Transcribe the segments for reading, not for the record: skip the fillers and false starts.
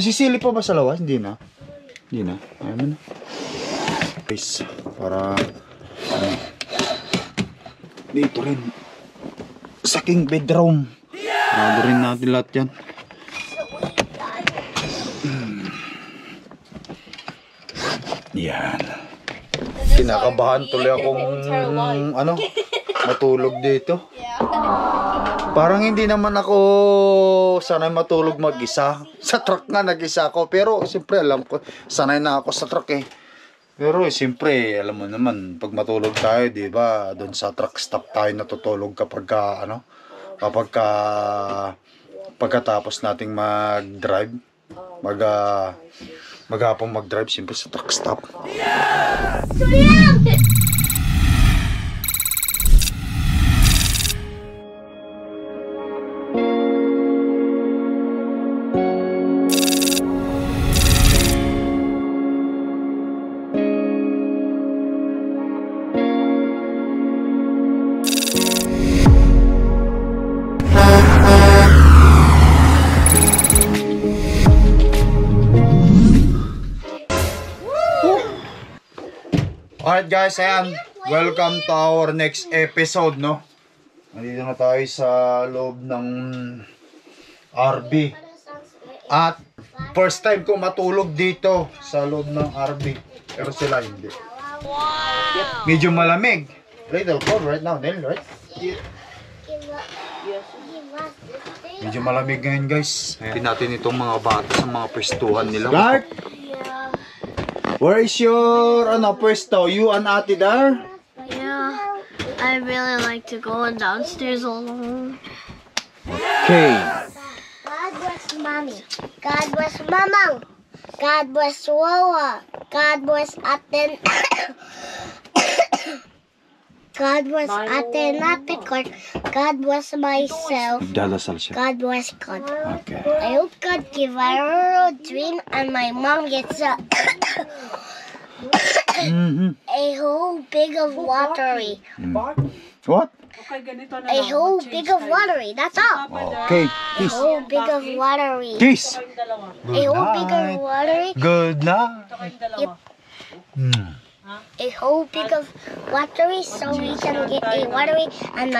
Sisili pa ba sa lawas? Hindi na. Hindi na. Ayaw mo na. Guys, para dito rin sa king bedroom. Nado rin natin lahat yan. Yan. Kinakabahan tuloy akong matulog dito. Parang hindi naman ako sanay matulog mag-isa. Sa truck nga nag-isa ako. Pero siyempre alam ko, sanay na ako sa truck eh. Pero siyempre alam mo naman, pag matulog tayo, di ba, doon sa truck stop tayo natutulog kapag pagkatapos nating mag-drive. Maghapong mag-drive, siyempre sa truck stop. Alright guys, ayan. Welcome to our next episode, no? Nandito na tayo sa loob ng RV. At first time ko matulog dito sa loob ng RV. Pero sila hindi. Medyo malamig. Little cold right now, Nel, right? Medyo malamig ngayon guys. Tingnan natin itong mga bata sa mga pwestuhan nila. Clark! Where is your pwesto? You and Ate there? Yeah, I really like to go downstairs alone. Okay. God bless Mommy. God bless Mamang. God bless Wawa. God bless Aten. God bless Aten Atikot. God bless myself. Nagdadasal siya. God bless God. Okay. I hope God give a dream and my mom gets a whole big of watery. What? A whole big of watery. That's all. Okay. A Kiss. whole big of watery. Kiss. A whole big of watery. Good night. Yep. A whole big of watery so we can get a watery and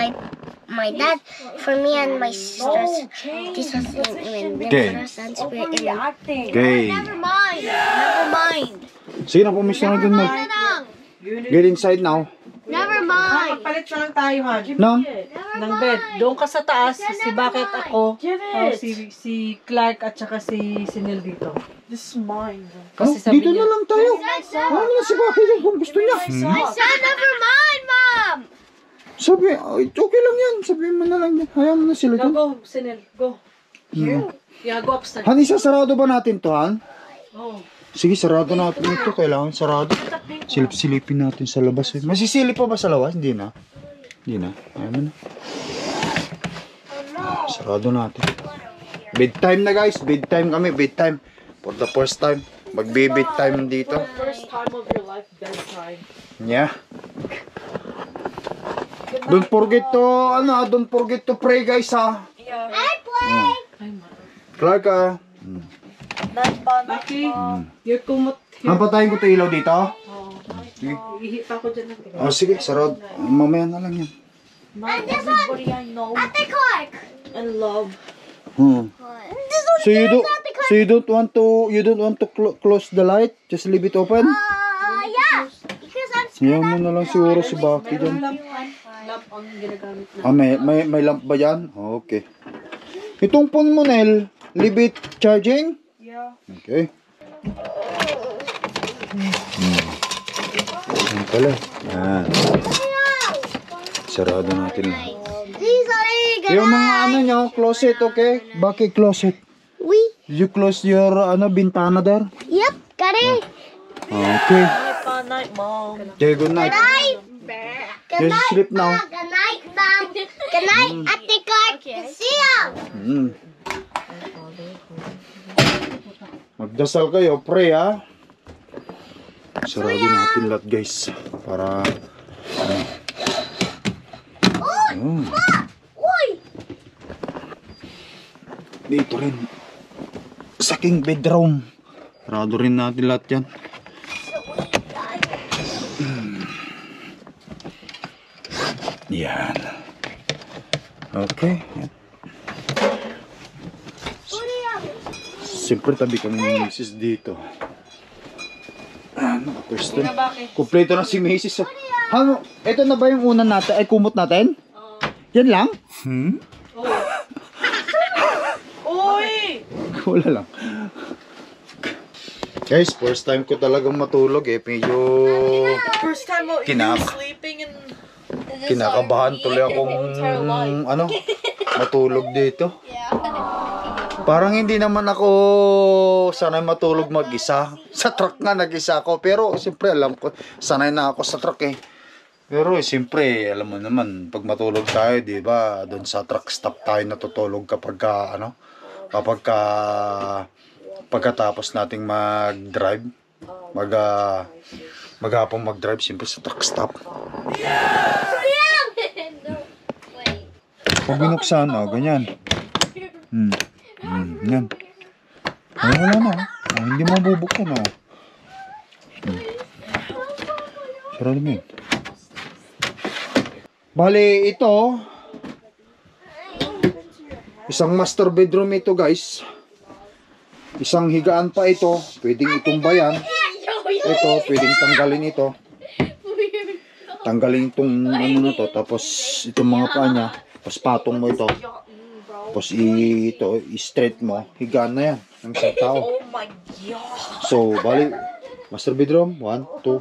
my dad for me and my sisters. This was in Okay. Okay. Never mind. Never mind. Sige na, pumis na dun mo. Get inside now. Never mind. Magpalit na lang tayo, ha? No? Ng bed. Doon ka sa taas, si Bakit ako, si Clark at saka si Nel dito. This is mine. Kasi sabi Dito na niya, lang tayo. Ano na si Papi yan kung gusto niya. I said never mind, Mom. Sabi, okay lang yan. Sabihin mo na lang yan. Hayaan mo na sila dun. go, si Nel, go. Yeah, go upstairs. Han, isasarado ba natin to, Han? Oh. Sige, sarado natin ito. Kailangan sarado. Silip-silipin natin sa labas. Masisilip pa ba sa labas? Hindi na. Hindi na. Ayaw mo na. Sarado natin. Bedtime na guys. Bedtime kami. Bedtime. For the first time. Magbe-bedtime dito. First time of your life, bedtime. Yeah. Don't forget to pray guys ha. I play. Clark ha. Lucky, you're kumot. Napatayin ko ito ilaw dito. Sige. Ihita ko dyan. Oh, sige, sarado. Mamaya na lang yan. Not everybody I know Ate Clark. and love. So you don't want to close the light? Just leave it open? Yeah. Because I'm Ayaw mo na lang siguro si Baki dyan. Lamp ang ginagamit na. Ah, may lamp ba yan? Okay. Itong phone mo, Nel, leave it charging? Yeah. Okay. Yan pala. Yan. Sarado natin lang. These are Yung mga nyo, closet, okay? Baki, closet. we. Did you close your bintana there? Yep. Got it. Okay. Night, night, mom. Okay, good night. Good Just night. sleep now. Good night, Mom. Good night, Ate Clark. See ya. Magdasal kayo, pray ha. Sarado natin lahat guys. Para Uy! Dito rin sa aking bedroom. Sarado rin natin lahat yan. Yan. Okay. Yan. Siyempre tabi kami ng misis dito. Nakapwesto. Kompleto na si misis. Ano? Ito na ba yung una natin? Ay, kumot natin? Yan lang? Uy! Wala lang. Guys, first time ko talagang matulog eh. Medyo First time mo sleeping in... kinakabahan tuloy akong matulog dito. Parang hindi naman ako sanay matulog mag-isa. Sa truck nga nag-isa ako. Pero siyempre alam ko, sanay na ako sa truck eh. Pero siyempre, alam mo naman, pag matulog tayo, di ba, doon sa truck stop tayo natutulog kapag pagkatapos nating mag-drive. Maghapong mag-drive, siyempre sa truck stop. Pag binuksan, ganyan. Yan. Ay, wala na. Hindi mo bubuksan, Pero alam yun. Bale, ito. Isang master bedroom ito, guys. Isang higaan pa ito. Pwedeng itumbayan. Ito, pwedeng tanggalin ito. Tanggalin itong na to. Tapos, itong mga paa niya. Tapos, patong mo ito. Tapos i-straight mo, higaan na yan ng isang tao. Oh my God! So, bali, master bedroom, 1, 2,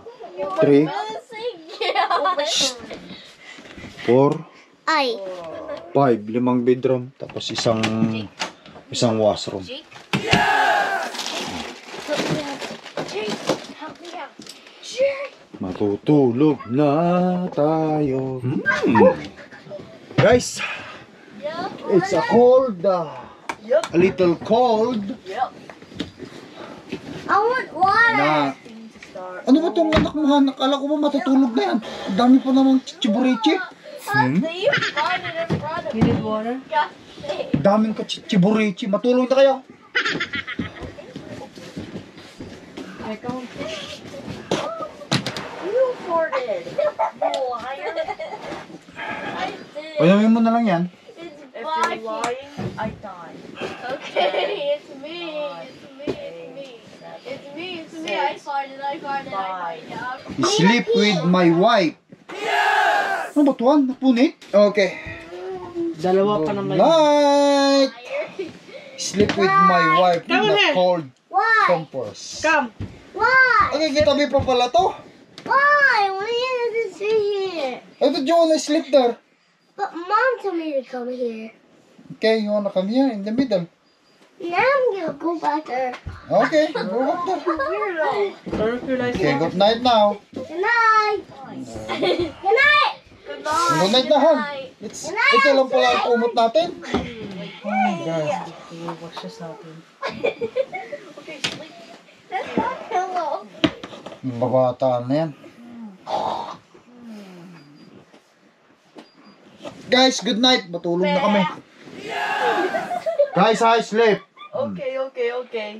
3, 4, 5, 5 bedroom, tapos isang washroom. Matutulog na tayo. Guys, it's a cold, a little cold. I want water. Na, ano ba itong anak mo, anak? Akala ko ba matutulog na yan? Ang dami pa namang chichiburichi. You need water? Daming ka chichiburichi. Matulog na kayo. You farted. Panamin mo na lang yan. If you're lying, I die. Okay, it's me. It's me. It's me. It's me. It's me. I farted. I farted. I farted. Sleep with my wife. Ano ba ito? Napunit? Okay. Dalawa pa naman. Night. Sleep with my wife in Come the here. cold Why? comforts. Come! Why? Okay, kitabi pa pala to. Why? Why did you sit here? I thought you wanna sleep there. But Mom told me to come here. Okay, you wanna come here in the middle. Now I'm gonna go back there. Okay, go up there. Okay, good night now. Good night. Good night. Good night na, hon. Ito lang pala ang kumot natin. Oh my God. Wash this out. Hello. Babataan na yan. Guys, good night. Matulog na kami. Guys, I sleep. Okay. Okay.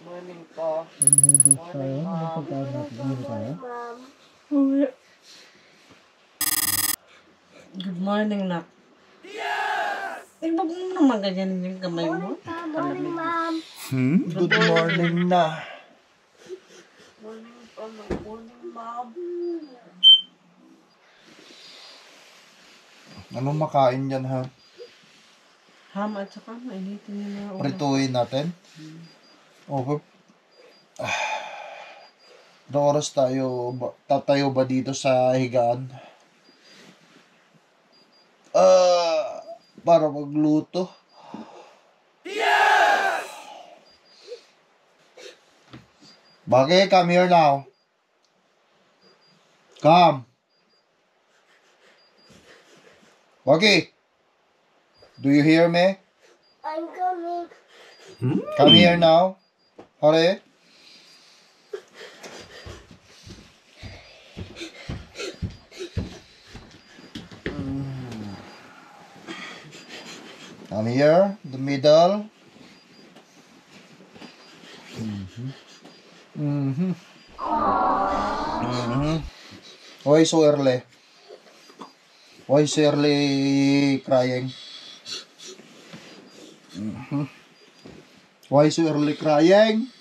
Morning pa. Good morning, Nak. Eh, wag mo naman ganyan yung kamay mo. Morning, Mom. Good morning na. Morning, Mom. Anong makain yan, ha? Ham at saka mainitin niyo na. Prituin natin. Okay. Ilang oras tatayo ba dito sa higaan? Para magluto. Bagay, come here now. Come. Bagay. Do you hear me? I'm coming. Come here now. Hurry. Come here, the middle. Why so early? Why so early crying? Why so early crying?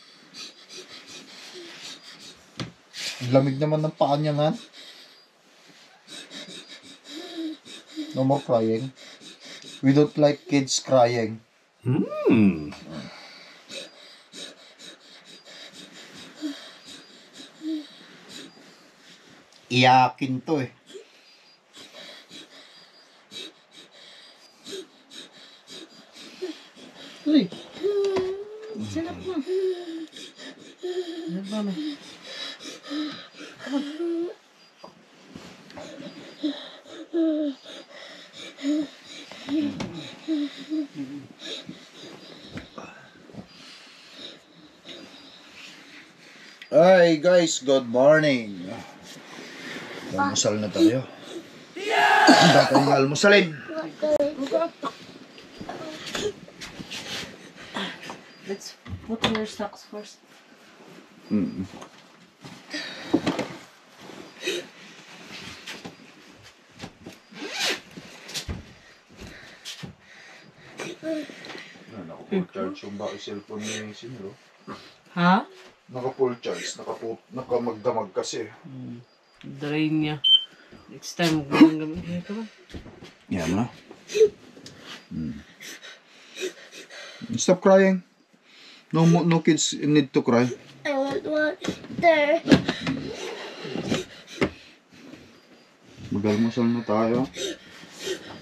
Lamig naman ng paa niya, man. No more crying. We don't like kids crying. Iyakin to eh. Uy! Sinap mo. Ano ba na? Hi guys, good morning. Almusal na tayo. Ang batang almusalin. Let's put on your socks first. Naka-full charge yung cellphone ni Sinro. Ha? Naka-full charge, nakamagdamag kasi. Drain niya. Next time, huwag mo nang gamitin ka ba? Yan na. Stop crying. No kids need to cry. I want water. Mag-almusal na tayo.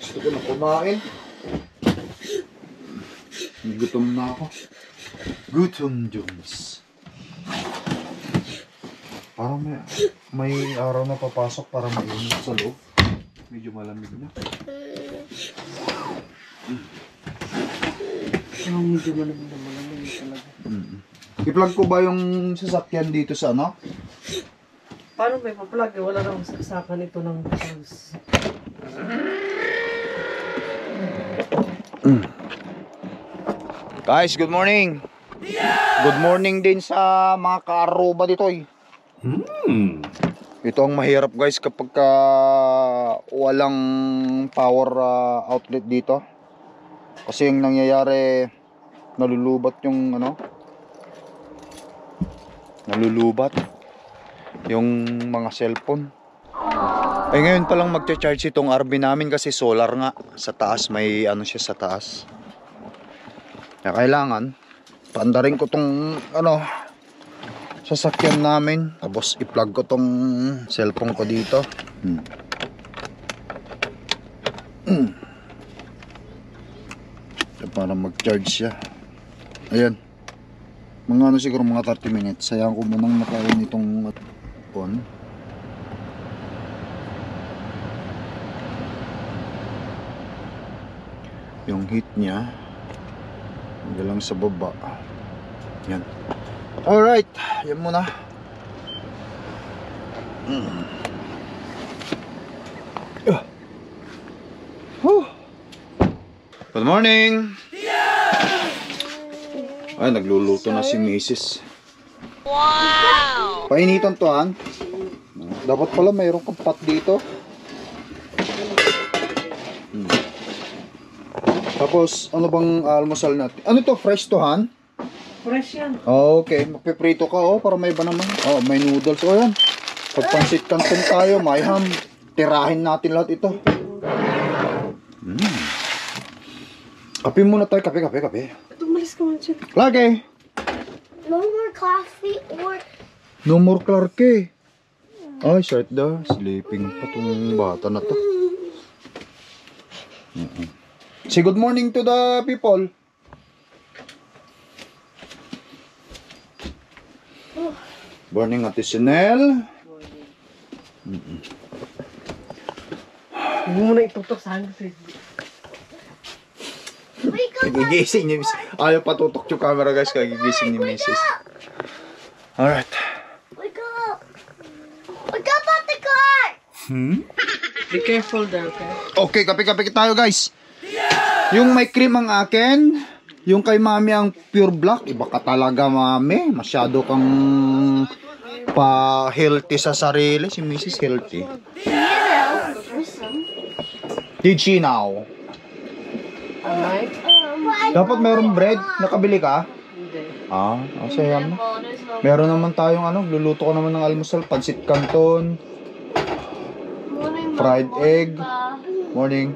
Gusto ko na kumain. Gutom na ako. Gutom Jones. Parang may araw na papasok para mainit sa loob. Medyo malamig na. Ang medyo malamig talaga. I-plug ko ba yung sasakyan dito sa ano? Paano may pa-plug? Wala namang saksakan ito ng house. Guys, good morning. Good morning din sa mga ka-aruba dito eh. Ito ang mahirap guys kapag walang power outlet dito. Kasi yung nangyayari, nalulubat yung nalulubat yung mga cellphone. Ay ngayon pa lang magcha-charge itong RV namin kasi solar nga. Sa taas may siya sa taas. Kaya kailangan paandarin ko tong sasakyan namin. Tapos i-plug ko tong cellphone ko dito. Para mag-charge siya. Ayan. Mga siguro mga 30 minutes. Sayang ko munang nakain itong on. Yung heat niya hanggang lang sa baba. Yan. Alright, yan muna. Good morning. Ay, nagluluto na si Mrs. Wow! Painitan to, Han. Dapat pala mayroong kang pot dito. Tapos, ano bang almusal natin? Ano to? Fresh to, Han? Fresh yan. Okay, magpiprito ka para may iba naman. May noodles. Yan. Pag pansit canton tayo, may ham. Tirahin natin lahat ito. Kape muna tayo. Kape. Tumalis ka man siya. Lagi. No more coffee or... No more Clarke. Ay, short daw. Sleeping pa tong bata na to. Say good morning to the people. Morning, Ate Chanel. Huwag mo na itutok sa hangin. Wake Gigising ni Mrs. Ayaw patutok yung camera guys, kaya gigising ni Mrs. Alright. Wake up! Wake up at the car! Be careful there, okay? Okay, kape-kape tayo guys. Yung may cream ang akin, yung kay mami ang pure black. Iba ka talaga mami, masyado kang pa-healthy sa sarili. Si Mrs. healthy. Did she now? Alright? Dapat mayroong bread. Nakabili ka? Hindi. Saya mo. Meron naman tayong luluto ko naman ng almusal. Pansit canton, fried egg. Morning.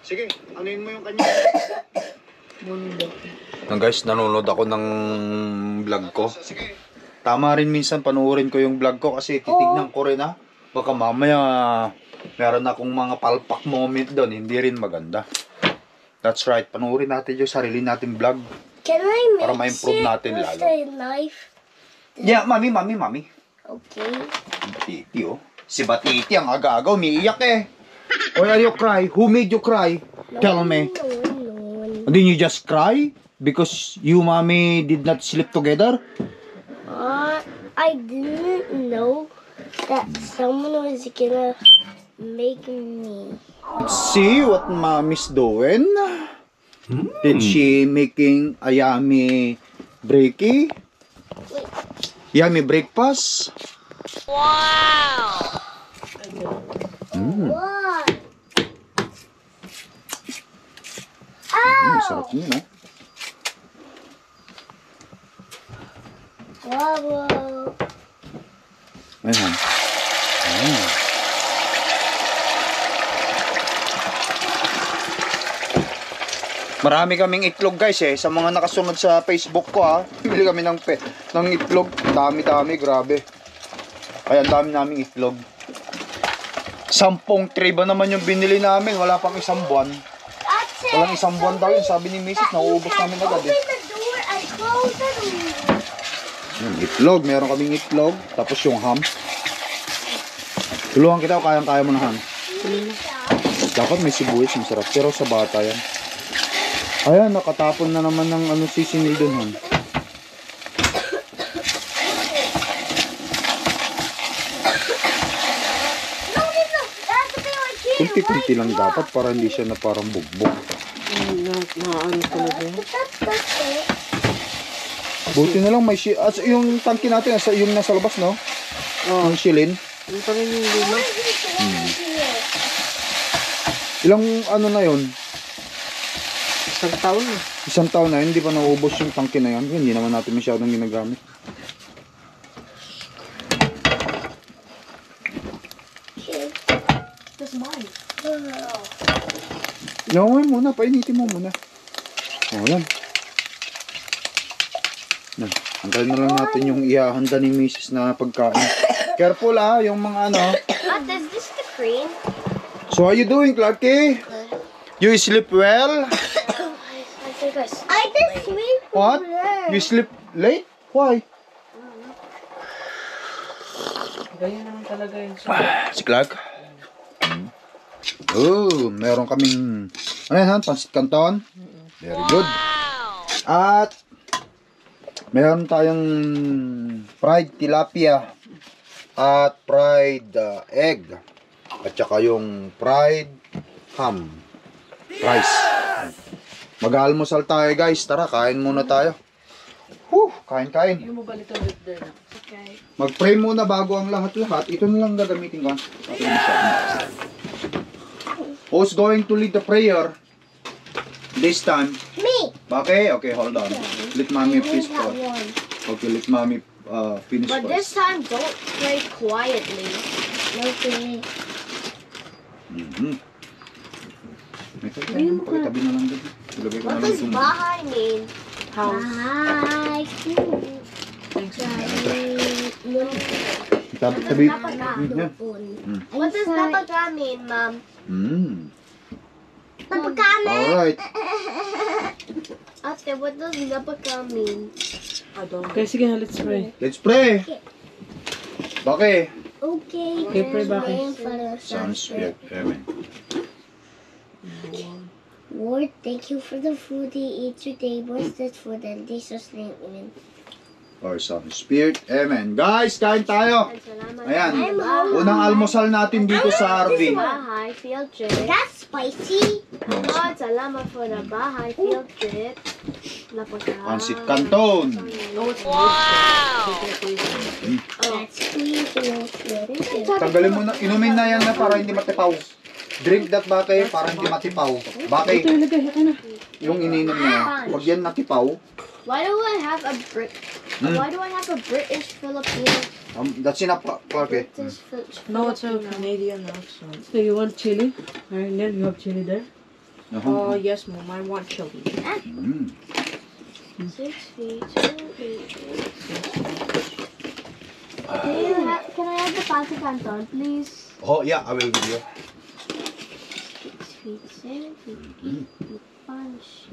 Sige, anuin mo yung kanya. Guys, nanonood ako ng vlog ko. Tama rin minsan panuorin ko yung vlog ko kasi titignan ko rin baka mamaya meron akong mga palpak moment doon, hindi rin maganda. That's right, panuorin natin yung sarili natin vlog. Can I Para mix ma-improve it natin with lalo. a knife? Yeah, mami. Okay. Batiti Si Batiti ang aga-aga umiiyak eh. Why are you cry? Who made you cry? Tell me. No. Didn't you just cry? Because you mommy did not sleep together? I didn't know that someone was gonna make me. See what mommy's doing? Did she making a yummy breaky? Yummy breakfast? What? Sarap niya, Wow. Ayan. Marami kaming itlog guys sa mga nakasunod sa Facebook ko Bili kami ng itlog. Dami-dami, grabe. Kaya ang dami naming itlog. 10 tray ba naman yung binili namin? Wala pang isang buwan. Walang isang buwan daw yun. Sabi ni Mrs. nauubos namin agad Open the door and close the door. Yung itlog, meron kaming itlog. Tapos yung ham. Tulungan kita o kayang-kaya mo na ham. Dapat may sibuyas, masarap. Pero sa bata yan. Ayan, nakatapon na naman ng sisinil dun ham. Kunti-kunti lang dapat para hindi siya na parang bugbog. Naano talaga yun. Buti na lang may yung tangki natin, yung nasa labas, no? Yung shilin. Yung pa rin yung luma. Ilang na yun? Isang taon na. Isang taon na, hindi pa naubos yung tangki na yan. Hindi naman natin masyadong ginagamit. That's mine. Yawan muna, painitin mo muna. Yan. Antayin na lang natin yung ihahanda ni Mrs. na pagkain. Careful yung mga Is this the cream? So how you doing, Clarky? You sleep well? I just sleep. What? You sleep late? Why? Ganyan naman talaga yun. Si Clark? Oh, meron kaming pansit canton. Very good. At meron tayong fried tilapia at fried egg at saka yung fried ham rice. Mag-almusal tayo guys. Tara, kain muna tayo. Kain. Yung mo ba little bit there na? Okay. Mag-pray muna bago ang lahat-lahat. Ito na lang gagamitin ko. Who's going to lead the prayer this time? Me. Okay, hold on. Let mommy please pray. Okay, let mommy finish But this first. time, don't pray quietly. Okay. Pakitabi na lang dito. Ilagay ko na What lang does itong... bahay mean? House. Hi. Thanks. Tabi. What does napaga mean, Mom? Alright. Ate, what does napaga mean? Okay, sige na, let's pray. Let's pray. Bake. Okay. Okay, pray, Baki. Sounds good. Amen. Lord, thank you for the food they eat today. Bless this food in Jesus' name. Amen. Or some spirit. Amen. Guys, kain tayo. Ayan. Unang almusal natin dito sa RV. Bahay field trip. That's spicy. Lord, salamat for the bahay field trip. Pansit Canton. That's sweet. Tanggalin mo na. Inumin na yan na para hindi matipaw. Drink that bake para hindi matipaw. Bake. Yung ininom niya. Huwag yan natipaw. Why do I have a Why do I have a British Filipino? That's enough, Clark. British No, it's a Canadian accent. So you want chili? Alright, Nell, you have chili there? Uh-huh. Yes, Mom. I want chili. 6 feet, 2 feet. Can I have the Pansit Canton, please? Oh, yeah, I will give you. 6 feet, 7 feet, 8 feet, punch.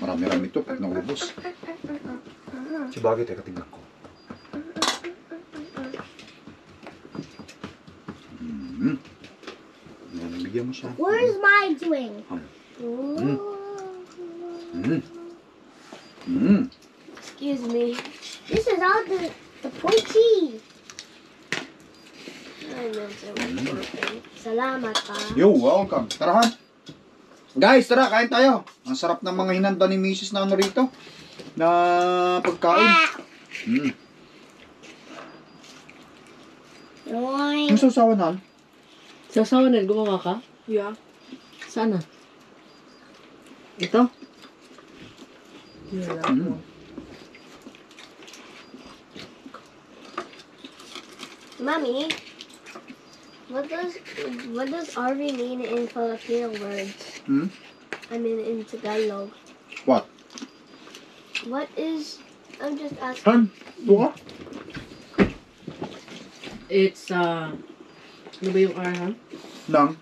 Marami-rami ito pag naubos. Sabagay, teka, tingnan ko. Bigyan mo siya. Where's my doing? Excuse me. This is all the pointy. I meant it. Salamat pa. Yo, welcome. Tara, Han. Guys, tara, kain tayo. Ang sarap ng mga hinanda ni Mrs. na ano rito. Na pagkain. Ang sausawan, Han? Sasawa, Nell, gumawa ka? Yeah. Sana? Ito? Yeah, Mommy, what does RV mean in Filipino words? I mean in Tagalog. What? What is? I'm just asking. Han, ito ka? It's, ano ba yung R, ha? Nang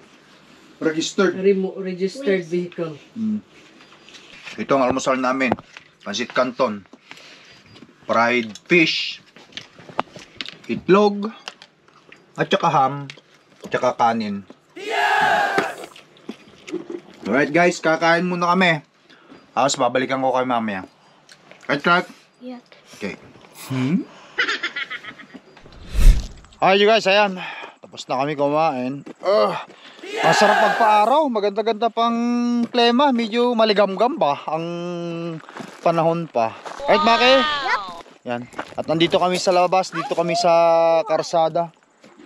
registered. Registered vehicle. Ito ang almusal namin. Pansit Canton. Fried fish. Itlog. At saka ham. At saka kanin. Alright guys, kakain muna kami. Tapos babalikan ko kay mamaya. Right, Clark? Yeah. Okay. Alright you guys, ayan. Tapos na kami kumain. Ang sarap magpa-araw. Maganda-ganda pang klima. Medyo maligamgam ba ang panahon pa. Right, Maki? Yan. At nandito kami sa labas. Dito kami sa karsada.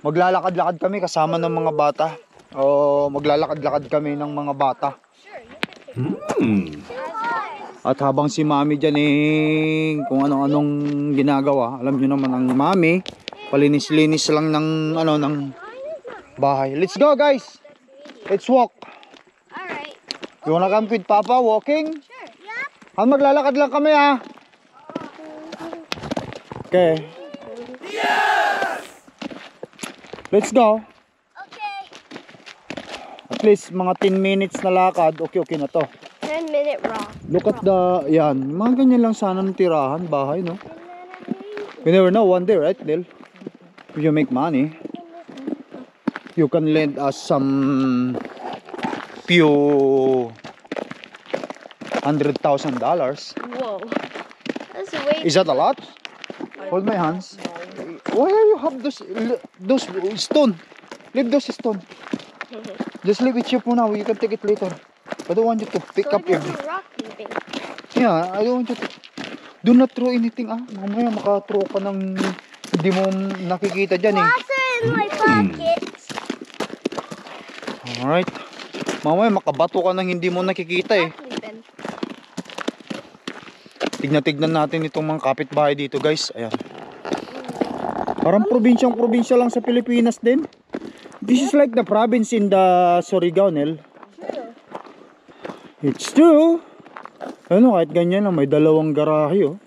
Maglalakad-lakad kami kasama ng mga bata. O maglalakad-lakad kami ng mga bata. At habang si Mami dyan kung anong-anong ginagawa. Alam nyo naman ang Mami, palinis-linis lang ng ng bahay. Let's go guys. Let's walk. Alright. You wanna come with Papa walking? Sure. Yeah. Maglalakad lang kami ha. Okay. Let's go. Okay. At least mga 10 minutes na lakad. Okay na to. 10-minute walk. Look at the, yan. Mga ganyan lang sana ng tirahan, bahay, no? You never know, one day, right, Del? If you make money, you can lend us some few $100,000. Whoa. That's way. Is that a lot? Hold my hands. Why are you have those stone? Leave those stone. Just leave it here for now. You can take it later. I don't want you to pick up your. rock leaping. Yeah, I don't want you to. Do not throw anything. Mamaya maka-throw ka ng hindi mo nakikita dyan Water in my pockets. Alright. Mamaya makabato ka ng hindi mo nakikita Leaping. Tignan natin itong mga kapitbahay dito guys. Ayan. Parang probinsya lang sa Pilipinas din. This is like the province in the Surigao, Nel. It's true. Ano, kahit ganyan lang, may dalawang garahe, oh.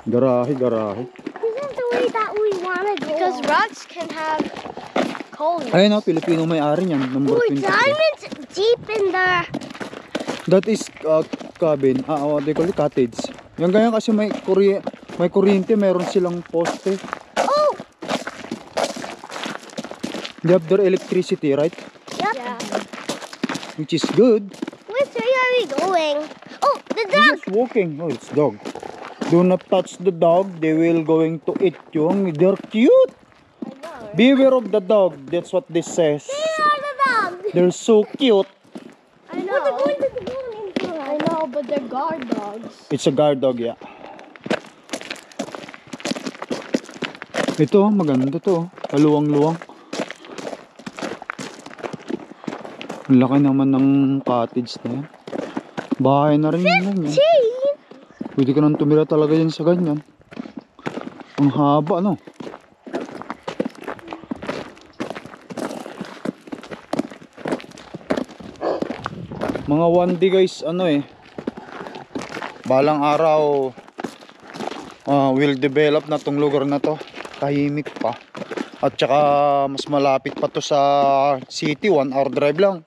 Garahe. Isn't the way that we want to go? Because rocks can have coal. Ayun, oh, Pilipino may-ari niyan. Number Ooh, 22. diamonds deep in there. That is cabin. They call it cottage. Yung ganyan kasi may kuryente, meron silang poste. Oh! They have their electricity, right? Yep. Yeah. Which is good. Which way are we going? Oh, the They're dog! just walking. Oh, it's dog. Do not touch the dog. They will going to eat you. They're cute. I know. Beware of the dog. That's what this says. Where are the dogs? They're so cute. I know. I know, but they're guard dogs. It's a guard dog, yeah. Ito, maganda to. Kaluwang-luwang. Ang laki naman ng cottage na yan. Bahay na rin yun. Yan. Pwede ka nang tumira talaga yan sa ganyan. Ang haba, no? Mga one day guys, ano eh. Balang araw, will develop na tong lugar na to. Tahimik pa. At saka mas malapit pa to sa city, 1 hour drive lang.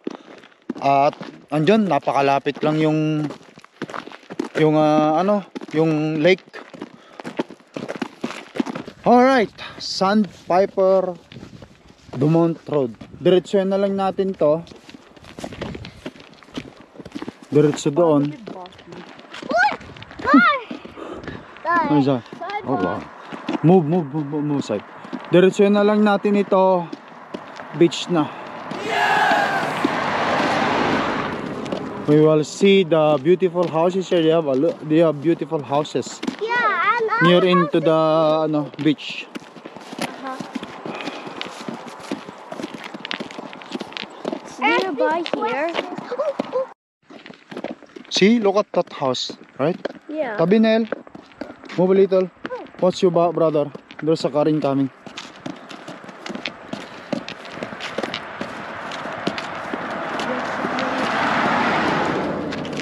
At andyan, napakalapit lang yung lake. Alright, Sandpiper Dumont Road. Diretso na lang natin to. Diretso doon. Ano siya? Oh, wow. Move side. Diretso na lang natin ito. Beach na. We will see the beautiful houses here. They have beautiful houses Yeah, and near into the beach. It's nearby here. See, look at that house, right? Yeah. Tabi, Nel. Move a little. What's your brother? There's a car incoming.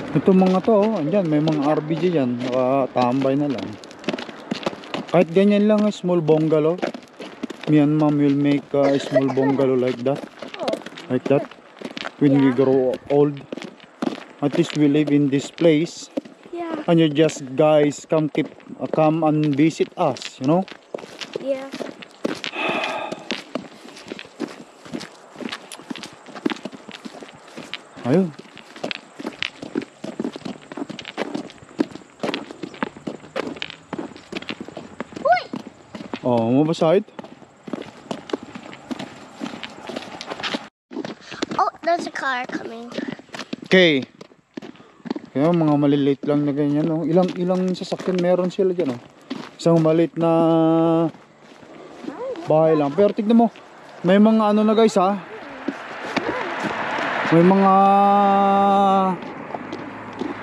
Ito mga to, andyan, may mga RBG dyan. Nakatambay na lang. Kahit ganyan lang, small bungalow. Me and mom will make a small bungalow like that. Like that. When we grow old. At least we live in this place. Yeah. And you just guys come and visit us, you know? Yeah. Ayun. Oh, mabasahit? oh, there's a car coming. Okay. Kaya mga maliliit lang na ganyan, no? Ilang sasakyan meron sila dyan, no? Isang maliit na bahay lang. Pero tignan mo, may mga ano na guys, ha? May mga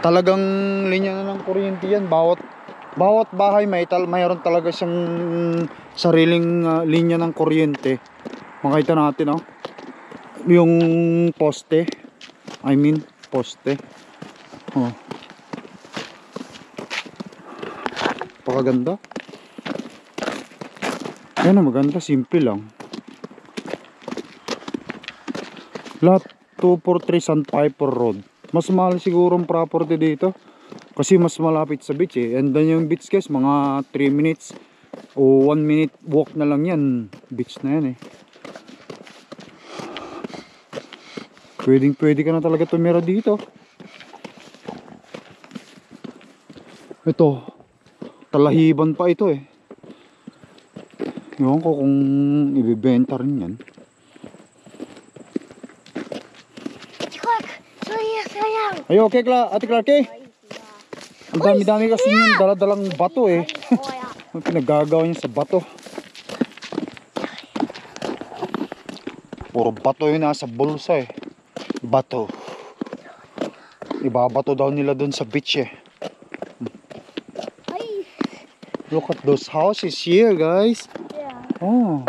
talagang linya na ng kuryente yan. Bawat bahay mayroon talaga siyang sariling linya ng kuryente. Makita natin, no? Yung poste. Poste. Oh. Pakaganda. Yan, maganda, simple lang. Lot 243 Sandpiper Road. Mas mahal siguro ang property dito kasi mas malapit sa beach eh. And then yung beach guys, mga 3 minutes o 1 minute walk na lang yan. Beach na yan eh. Pwede ka na talaga tumira dito. Ito, talahiban pa ito eh. Ewan ko kung ibibenta rin yan. Ay, okay, Ate Clarky. Ang dami-dami kasi yung daladalang bato eh. Ang pinagagawa niya sa bato. Puro bato yun nasa bulsa eh. Bato. Ibabato daw nila dun sa beach eh. Look at those houses here, guys. Yeah. Oh.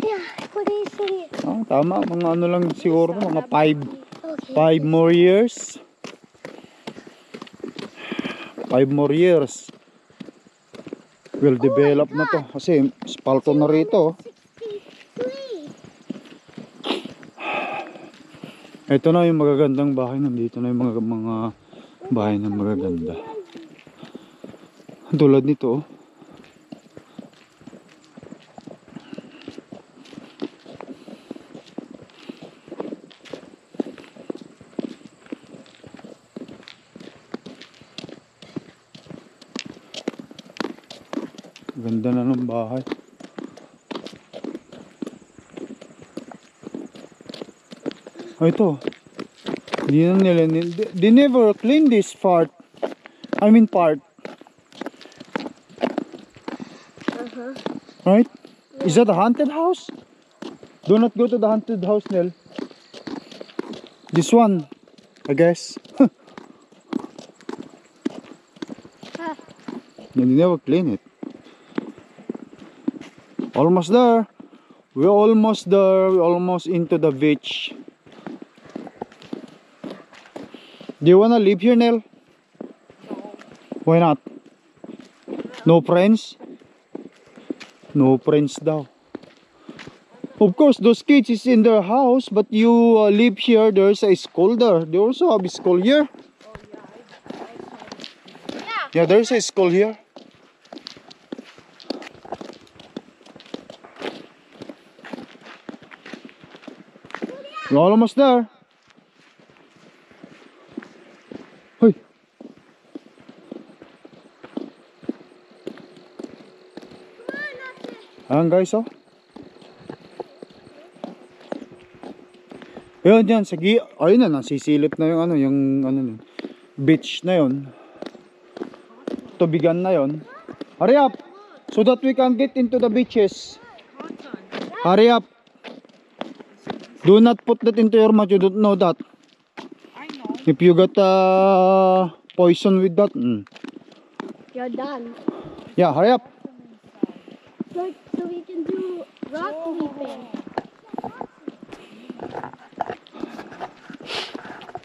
Yeah, what do you see? Oh, tama. Mga ano lang siguro, mga 5 more years. 5 more years will develop na to kasi spalto na rito. Ito na yung magagandang bahay. Nandito na yung mga bahay na magaganda tulad nito. Ganda na ng bahay. Oh, ito. Hindi na nila, they never clean this part. I mean part. Right? Is that a haunted house? Do not go to the haunted house, Nel. This one, I guess. They never clean it. Almost there. We're almost there. We're almost into the beach. Do you wanna live here, Nel? Why not? No friends? No friends daw. Of course, those kids is in their house, but you live here. There's a school there. They also have a school here. Yeah, there's a school here. We're almost there. Hoy. Ayan guys, oh. Ayun dyan, sige. Ayun na, nasisilip na yung ano, beach na yun. Tubigan na yun. Hurry up, so that we can get into the beaches. Hurry up. Do not put that into your mouth, you don't know that. I know. If you got poison with that. You're done. Yeah, hurry up. So we can do rock leaping.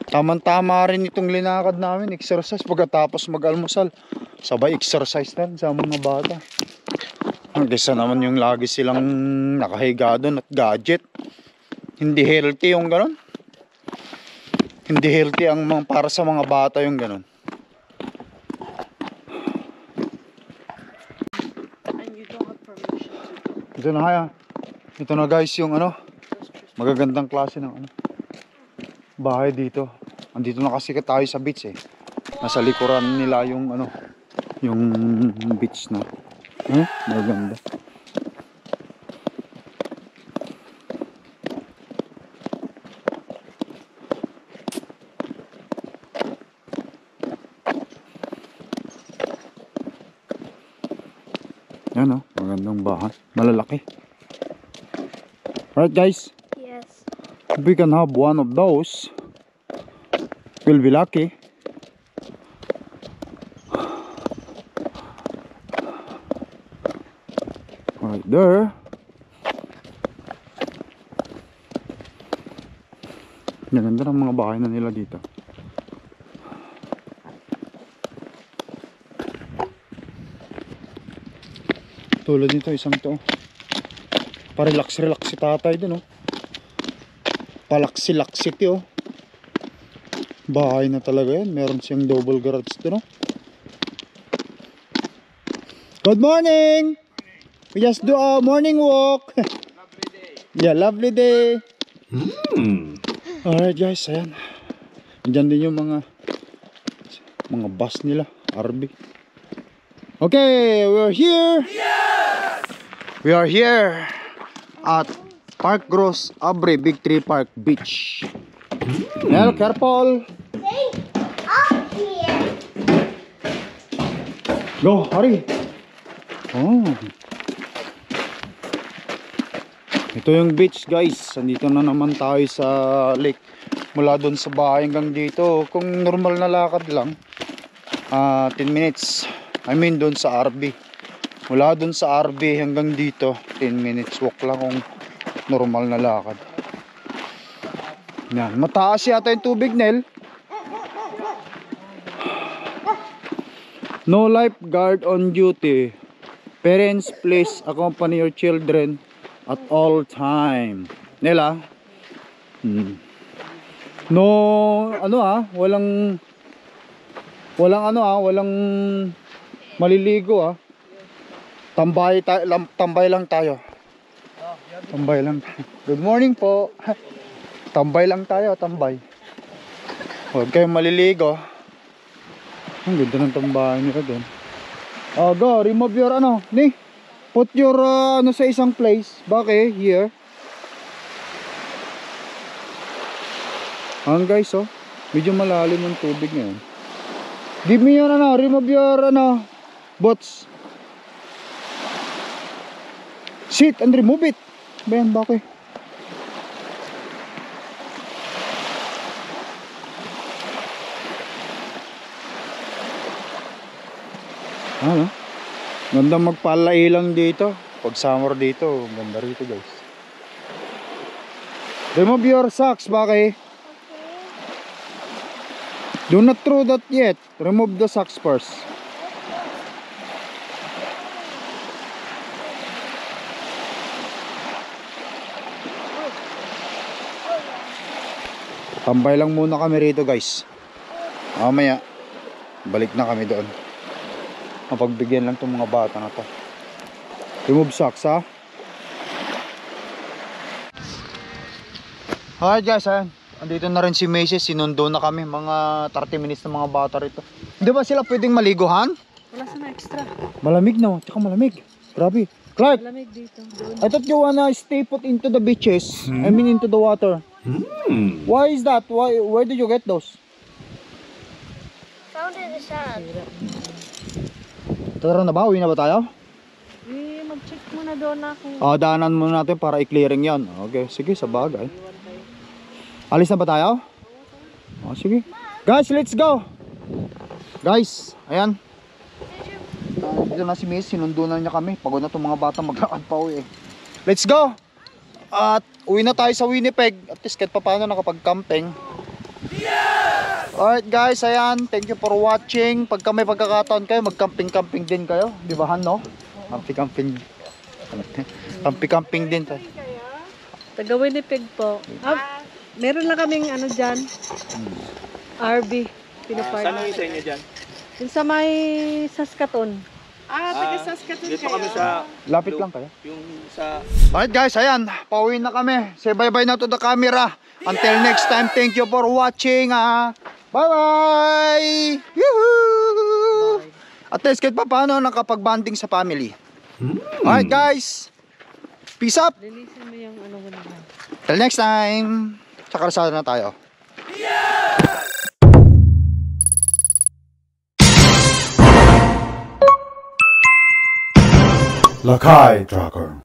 Tama-tama rin itong linakad namin, exercise pagkatapos mag-almusal. Sabay exercise na rin sa mga bata. Kesa naman yung lagi silang nakahiga doon at gadget. Hindi healthy yung ganon. Hindi healthy ang para sa mga bata yung ganon. And you don't have permission to. Ito na kaya. Ito na guys yung ano, magagandang klase ng ano, bahay dito. Andito na kasi tayo sa beach eh. Nasa likuran nila yung ano, yung beach na. Maganda. Yan o, magandang bahay. Malalaki. Alright guys, Yes. if we can have one of those, we'll be lucky. Right there. Ganda ng mga bahay na nila dito. Tulad nito, isang to. Parelax-relax si tatay dun, oh. Palaksi-laksi oh. Bahay na talaga yan. Meron siyang double garage dun, oh. Good morning! We just do a morning walk. Lovely day. Yeah, lovely day. Alright guys, ayan. Diyan din yung mga bus nila, RB. Okay, we're here. We are here at Park Gross Abre Big Tree Park Beach. Nel, careful. Stay up here. Go, hurry. Oh. Ito yung beach guys. Andito na naman tayo sa lake. Mula doon sa bahay hanggang dito. Kung normal na lakad lang, 10 minutes. I mean doon sa RB. Mula doon sa RB hanggang dito, 10 minutes walk lang kung normal na lakad. Yan. Mataas yata yung tubig, Nel. No lifeguard on duty. Parents, please accompany your children at all time. Nela? No, walang maliligo Tambay lang tayo. Tambay lang tayo. Good morning po. Tambay lang tayo, tambay. Huwag kayong maliligo. Ang ganda ng tambahan nila doon. Oh, go, remove your Put your ano sa isang place. Bakit? Here. Guys, oh. Medyo malalim yung tubig ngayon. Give me your remove your boats. Sit and remove it. Ben, bakit? Ano? Ganda magpalailang dito. Pag summer dito, ganda rito guys. Remove your socks, bakit? Do not throw that yet. Remove the socks first. Tambay lang muna kami rito guys. Mamaya balik na kami doon. Mapagbigyan lang itong mga bata na to. Remove socks, ha? Alright guys, ayan. Andito na rin si Macy's. Sinundo na kami. Mga 30 minutes na mga bata rito. Di ba sila pwedeng maliguhan? Wala sana extra. Malamig na. Tsaka malamig. Grabe. Clark, Malamig dito. I thought you wanna stay put into the beaches. I mean into the water. Why is that? Where did you get those? Found in the sand. Tara na ba? Uwi na ba tayo? Mag-check muna doon ako. Daanan muna natin para i-clearing yan. Okay, sige, sa bagay. Alis na ba tayo? Sige. Guys, let's go! Guys, ayan. Dito na si Miss, sinundo na niya kami. Pagod na itong mga bata, maglakad pa uwi eh. Let's go! At uwi na tayo sa Winnipeg. At least kahit pa paano nakapag-camping. Alright guys, ayan. Thank you for watching. Pagka may pagkakataon kayo, mag-camping-camping din kayo. Di ba Han, no? Camping-camping. Camping-camping din tayo. Taga Winnipeg po. Meron lang kaming ano dyan. RV. Pinapark. Saan yung isa niya dyan? Yung sa may Saskatoon. Taga Saskatoon dito kami sa... Lapit lang kayo. Yung sa... Alright guys, ayan. Pauwi na kami. Say bye-bye na to the camera. Until next time, thank you for watching. Bye-bye! Yoo-hoo! At least kahit pa paano nakapag-bonding sa family. Alright guys. Peace up. Linisin mo yung ano mo naman. Till next time. Sa karsada na tayo. Lakai Tracker.